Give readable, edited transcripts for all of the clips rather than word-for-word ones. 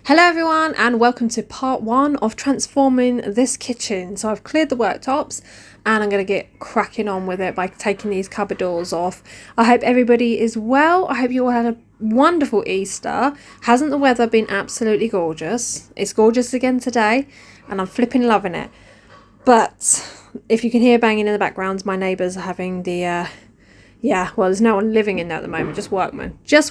Hello everyone and welcome to part one of transforming this kitchen. So I've cleared the worktops and I'm going to get cracking on with it by taking these cupboard doors off. I hope everybody is well. I hope you all had a wonderful Easter. Hasn't the weather been absolutely gorgeous? It's gorgeous again today and I'm flipping loving it. But if you can hear banging in the background, my neighbours are having the there's no one living in there at the moment, just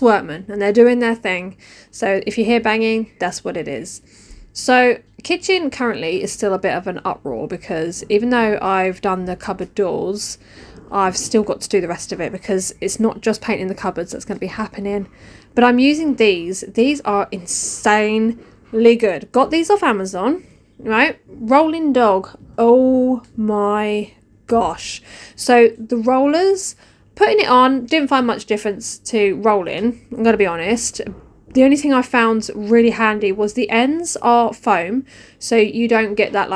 workmen, and they're doing their thing. So if you hear banging, that's what it is. So kitchen currently is still a bit of an uproar because even though I've done the cupboard doors, I've still got to do the rest of it because it's not just painting the cupboards that's going to be happening. But I'm using these. These are insanely good. Got these off Amazon, right? Rolling Dog. Oh my gosh. So the rollers... Putting it on, didn't find much difference to rolling, I'm going to be honest. The only thing I found really handy was the ends are foam, so you don't get that,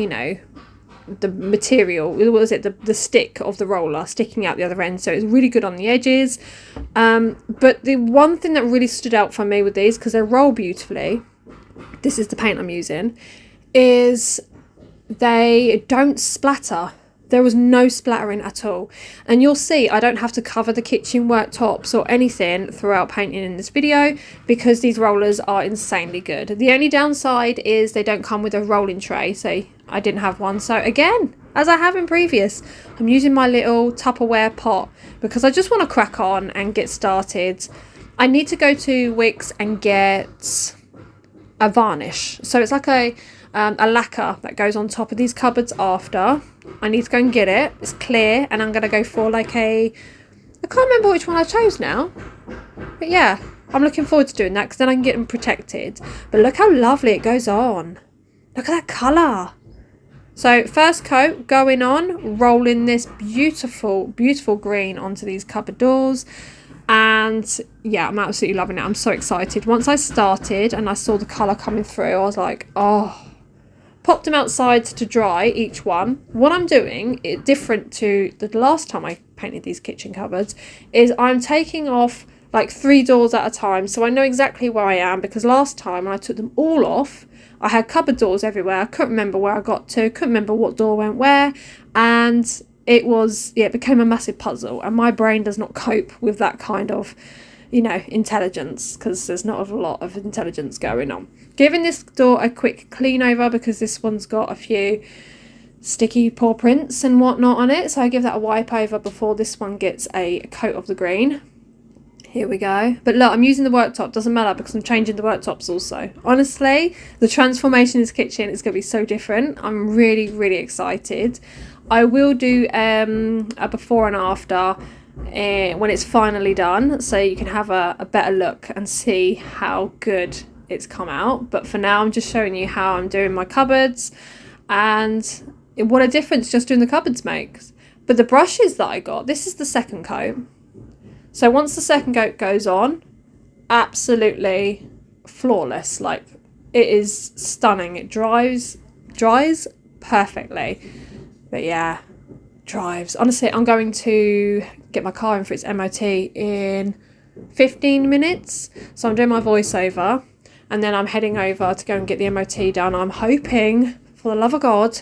the material, what was it, the stick of the roller sticking out the other end, so it's really good on the edges. But the one thing that really stood out for me with these, because they roll beautifully, this is the paint I'm using, is they don't splatter. There was no splattering at all. And you'll see I don't have to cover the kitchen worktops or anything throughout painting in this video because these rollers are insanely good. The only downside is they don't come with a rolling tray, so I didn't have one. So again, as I have in previous, I'm using my little Tupperware pot because I just want to crack on and get started. I need to go to Wix and get a varnish. So it's like a lacquer that goes on top of these cupboards after. I need to go and get it. It's clear and I'm going to go for I can't remember which one I chose now. But yeah, I'm looking forward to doing that because then I can get them protected. But look how lovely it goes on. Look at that colour. So first coat going on, rolling this beautiful, beautiful green onto these cupboard doors. And yeah, I'm absolutely loving it. I'm so excited. Once I started and I saw the colour coming through, I was like, oh. Popped them outside to dry, each one. What I'm doing, different to the last time I painted these kitchen cupboards, is I'm taking off like 3 doors at a time. So I know exactly where I am because last time when I took them all off, I had cupboard doors everywhere. I couldn't remember where I got to, couldn't remember what door went where. And it became a massive puzzle. And my brain does not cope with that kind of, intelligence because there's not a lot of intelligence going on. Giving this door a quick clean over because this one's got a few sticky paw prints and whatnot on it. So I give that a wipe over before this one gets a coat of the green. Here we go. But look, I'm using the worktop. Doesn't matter because I'm changing the worktops also. Honestly, the transformation in this kitchen is going to be so different. I'm really, really excited. I will do a before and after when it's finally done, so you can have a better look and see how good it's come out. But for now I'm just showing you how I'm doing my cupboards and what a difference just doing the cupboards makes. But the brushes that I got, this is the second coat. So once the second coat goes on, absolutely flawless. Like, it is stunning. It dries perfectly. But yeah, drives. Honestly, I'm going to get my car in for its MOT in 15 minutes. So I'm doing my voiceover and then I'm heading over to go and get the MOT done. I'm hoping, for the love of God,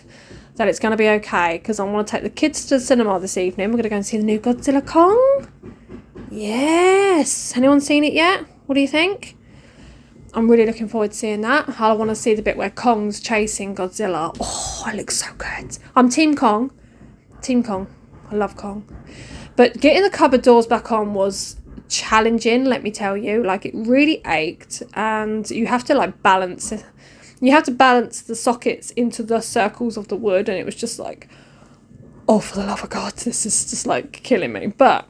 that it's going to be okay because I want to take the kids to the cinema this evening. We're going to go and see the new Godzilla Kong. Yes! Anyone seen it yet? What do you think? I'm really looking forward to seeing that. I want to see the bit where Kong's chasing Godzilla. Oh, it looks so good. I'm Team Kong. Team Kong. I love Kong. But getting the cupboard doors back on was challenging, let me tell you. Like, it really ached and you have to balance it. You have to balance the sockets into the circles of the wood and it was just like, oh, for the love of God, this is just killing me. But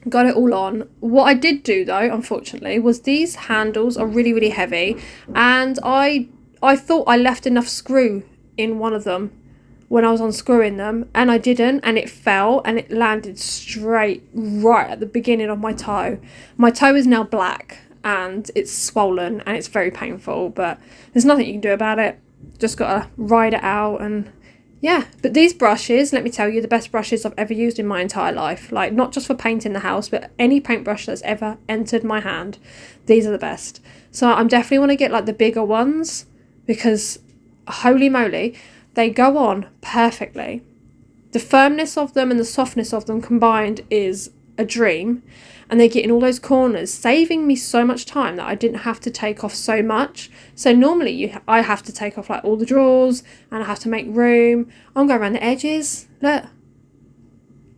got it all on. What I did do though, unfortunately, was these handles are really, really heavy and I thought I left enough screw in one of them when I was unscrewing them and I didn't, and it fell and it landed straight right at the beginning of my toe. My toe is now black and it's swollen and it's very painful, but there's nothing you can do about it. Just gotta ride it out and yeah, but these brushes, let me tell you, the best brushes I've ever used in my entire life. Like, not just for painting the house, but any paintbrush that's ever entered my hand. These are the best. So I'm definitely want to get like the bigger ones, because holy moly, they go on perfectly. The firmness of them and the softness of them combined is a dream. And they get in all those corners, saving me so much time that I didn't have to take off so much. So normally I have to take off like all the drawers, and I have to make room. I'm going around the edges. Look.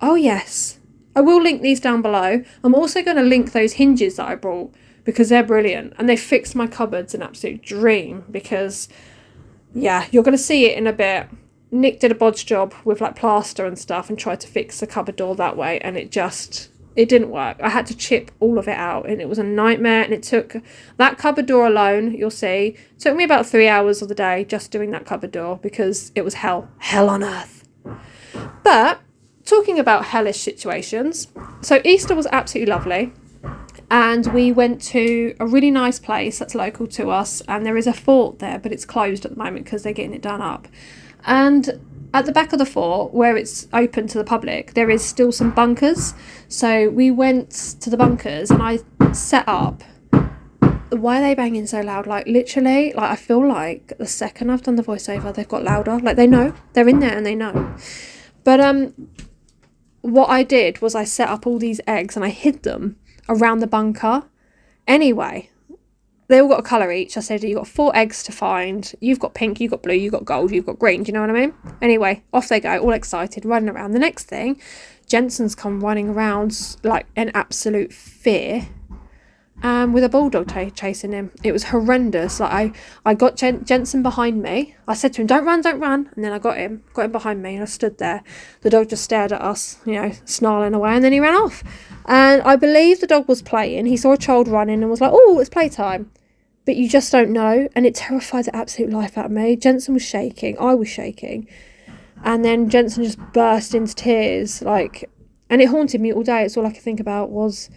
Oh yes. I will link these down below. I'm also going to link those hinges that I brought, because they're brilliant. And they fixed my cupboards an absolute dream, because yeah, you're going to see it in a bit. Nick did a bodge job with like plaster and stuff and tried to fix the cupboard door that way, and it didn't work. I had to chip all of it out, and it was a nightmare. And it took that cupboard door alone, you'll see, took me about 3 hours of the day just doing that cupboard door, because it was hell on earth. But talking about hellish situations, so Easter was absolutely lovely, and we went to a really nice place that's local to us, and there is a fort there, but it's closed at the moment because they're getting it done up. And at the back of the fort, where it's open to the public, there is still some bunkers. So we went to the bunkers, and I set up. Why are they banging so loud? Like, literally, like, I feel like the second I've done the voiceover, they've got louder. Like, they know. They're in there and they know. But what I did was I set up all these eggs and I hid them around the bunker. Anyway, they all got a colour each. I said, you've got 4 eggs to find. You've got pink, you've got blue, you've got gold, you've got green. Do you know what I mean? Anyway, off they go, all excited, running around. The next thing, Jensen's come running around like an absolute fear, with a bulldog chasing him. It was horrendous. Like, I got Jensen behind me. I said to him, don't run. And then I got him behind me, and I stood there. The dog just stared at us, snarling away, and then he ran off. And I believe the dog was playing. He saw a child running and was like, oh, it's playtime. But you just don't know. And it terrified the absolute life out of me. Jensen was shaking. I was shaking. And then Jensen just burst into tears. And it haunted me all day. It's all I could think about was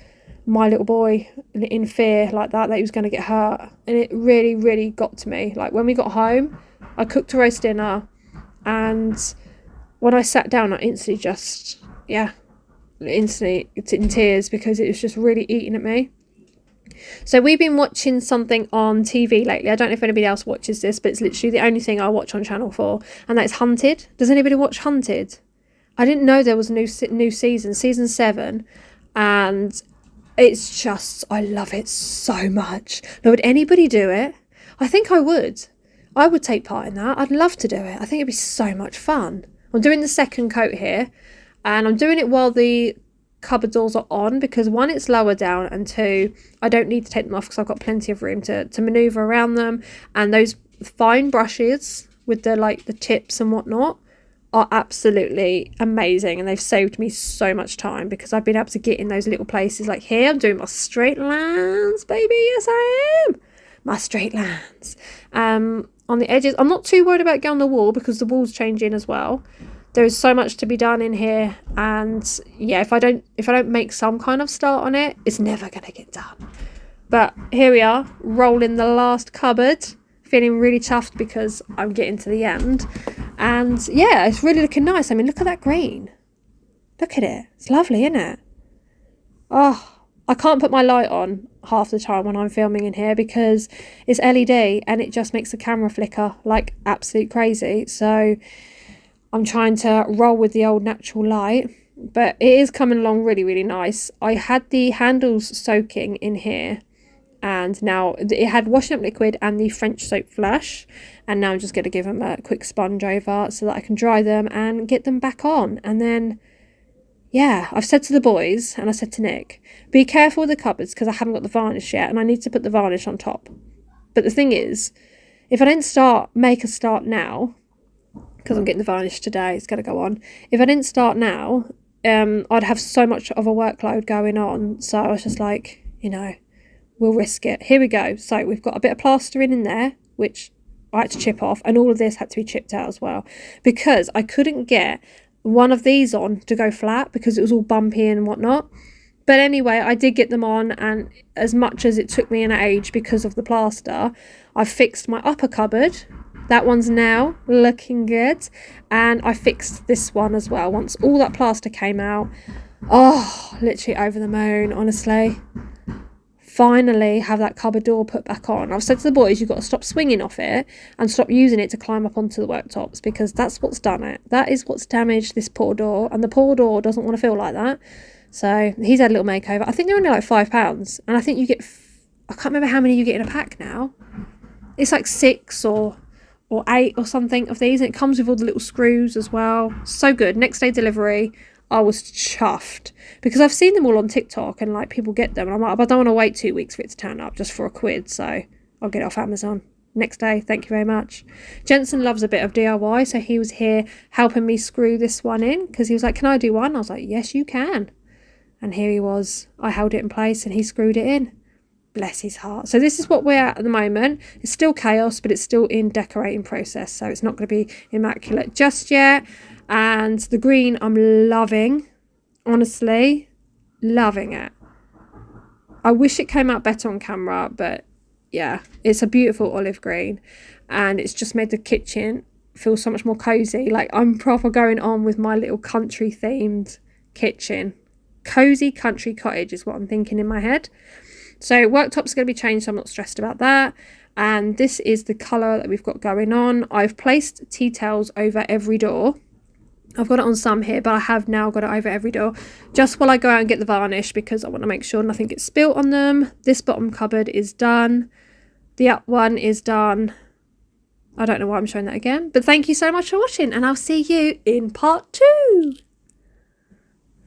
my little boy in fear like that he was going to get hurt. And it really, really got to me. Like, when we got home, I cooked a roast dinner. And when I sat down, I instantly in tears, because it was just really eating at me. So we've been watching something on TV lately. I don't know if anybody else watches this, but it's literally the only thing I watch on Channel 4, and that is Hunted. Does anybody watch Hunted? I didn't know there was a new season 7, and it's just, I love it so much. Now, would anybody do it? I think I would. I would take part in that. I'd love to do it. I think it'd be so much fun. I'm doing the second coat here, and I'm doing it while the cupboard doors are on, because 1, it's lower down, and 2, I don't need to take them off because I've got plenty of room to manoeuvre around them. And those fine brushes with the tips and whatnot are absolutely amazing, and they've saved me so much time, because I've been able to get in those little places. Like here, I'm doing my straight lines, baby. Yes, I am. My straight lines. On the edges, I'm not too worried about getting on the wall, because the wall's changing as well. There is so much to be done in here, and yeah, if I don't make some kind of start on it, it's never going to get done. But here we are, rolling the last cupboard, feeling really chuffed because I'm getting to the end. And yeah, it's really looking nice. I mean, look at that green. Look at it. It's lovely, isn't it? Oh, I can't put my light on half the time when I'm filming in here, because it's LED and it just makes the camera flicker like absolute crazy. So I'm trying to roll with the old natural light, but it is coming along really, really nice. I had the handles soaking in here, and now it had washing up liquid and the French soap flush, and now I'm just going to give them a quick sponge over so that I can dry them and get them back on. And then, yeah, I've said to the boys, and I said to Nick, be careful with the cupboards, because I haven't got the varnish yet, and I need to put the varnish on top. But the thing is, if I don't make a start now, because I'm getting the varnish today, it's going to go on. If I didn't start now, I'd have so much of a workload going on. So I was just like, we'll risk it. Here we go. So we've got a bit of plastering in there, which I had to chip off, and all of this had to be chipped out as well, because I couldn't get one of these on to go flat because it was all bumpy and whatnot. But anyway, I did get them on, and as much as it took me an age because of the plaster, I fixed my upper cupboard That one's now looking good. And I fixed this one as well once all that plaster came out. Oh, literally over the moon, honestly. Finally have that cupboard door put back on. I've said to the boys, you've got to stop swinging off it and stop using it to climb up onto the worktops, because that's what's done it. That is what's damaged this poor door, and the poor door doesn't want to feel like that. So he's had a little makeover. I think they're only like £5, and I think you get, I can't remember how many you get in a pack now. It's like 6 or 8 or something of these, and it comes with all the little screws as well. So good. Next day delivery. I was chuffed because I've seen them all on TikTok and like people get them, and I'm like, I don't want to wait 2 weeks for it to turn up just for £1, so I'll get it off Amazon. Next day, thank you very much. Jensen loves a bit of DIY, so he was here helping me screw this one in because he was like, can I do one? I was like, yes, you can. And here he was. I held it in place and he screwed it in. Bless his heart. So this is what we're at the moment. It's still chaos, but it's still in decorating process, so it's not going to be immaculate just yet. And the green I'm loving, honestly, loving it. I wish it came out better on camera, but yeah, it's a beautiful olive green, and it's just made the kitchen feel so much more cozy. Like I'm proper going on with my little country themed kitchen. Cozy country cottage is what I'm thinking in my head. So worktops are going to be changed, so I'm not stressed about that. And this is the colour that we've got going on. I've placed tea towels over every door. I've got it on some here, but I have now got it over every door just while I go out and get the varnish, because I want to make sure nothing gets spilt on them. This bottom cupboard is done. The up one is done. I don't know why I'm showing that again, but thank you so much for watching, and I'll see you in part 2.